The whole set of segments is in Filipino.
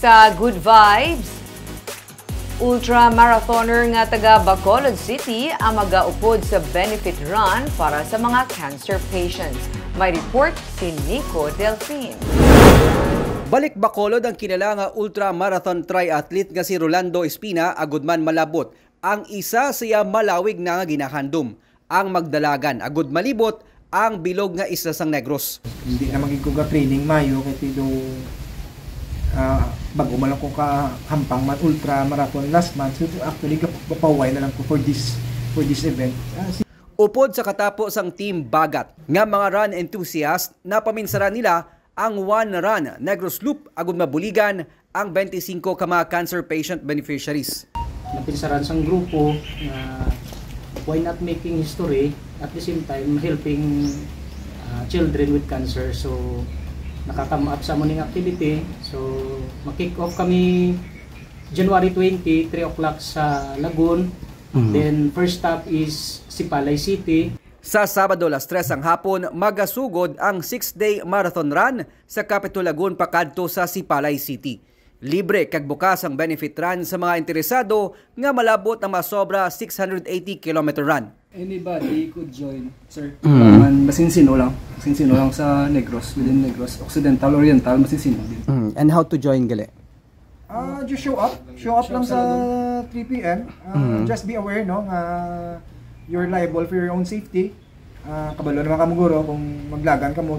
Sa Good Vibes, ultra-marathoner nga taga Bacolod City ang magaupod sa benefit run para sa mga cancer patients. May report si Nico Delfin. Balik Bacolod ang kilala nga ultra-marathon triathlete nga si Rolando Espina agudman malabot. Ang isa siya malawig na nga ginahandom. Ang magdalagan agud malibot ang bilog nga isla sang Negros. Hindi na magiging training mayo kay tido bago man lang ko ka hampang man ultra marathon last month, so actually kapaway na lang ko for this event. Upod sa katapo sang Team Bagat nga mga run enthusiast na paminsara nila ang One Run Negros Loop agud mabuligan ang 25 ka mga cancer patient beneficiaries. Napinsaran sang grupo na why not making history at the same time helping children with cancer. So nakakam up sa morning activity. So mag-kick off kami January 20, 3 o'clock sa Lagun. Then first stop is Sipalay City. Sa Sabado las 3 ang hapon, magasugod ang 6-day marathon run sa Capitol Lagun pakadto sa Sipalay City. Libre kag bukas ang benefit run sa mga interesado nga malabot ang masobra 680 km run. Anybody could join, sir. Masinsino lang sa Negros, within Negros, Occidental, Oriental, masinsino din. And how to join gali? Just show up lang sa 3 PM. Just be aware no you're liable for your own safety. Kabalo naman ka muguro kung maglagan ka mo.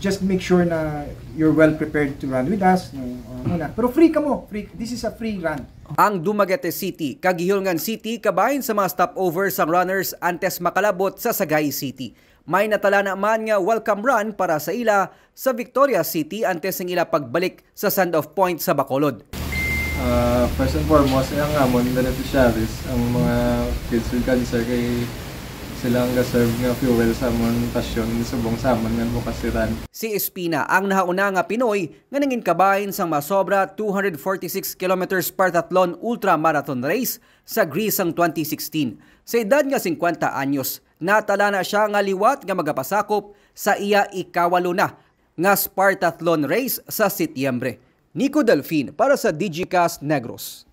Just make sure na you're well prepared to run with us. Pero free ka mo. This is a free run. Ang Dumaguete City, Kagihulngan City, kabahin sa mga stopover sang runners antes makalabot sa Sagay City. May natala naman nga welcome run para sa ila sa Victoria City antes ng ila pagbalik sa Send-Off Point sa Bacolod. First and foremost, ang amon beneficiaries, ang mga kids with cancer kay silang ga-serve nga fuel sa amon pasyon ni subong sa amon nga bukasiran. Si Espina ang nahauna nga Pinoy nga nangin kabahin sang masobra 246 kilometers pentathlon ultra-marathon race sa Greece ang 2016. Sa edad nga 50 anyos, natala na siya nga liwat nga magapasakop sa iya ikawalo na nga Spartathlon race sa Setyembre. Nico Delfin para sa DigiCast Negros.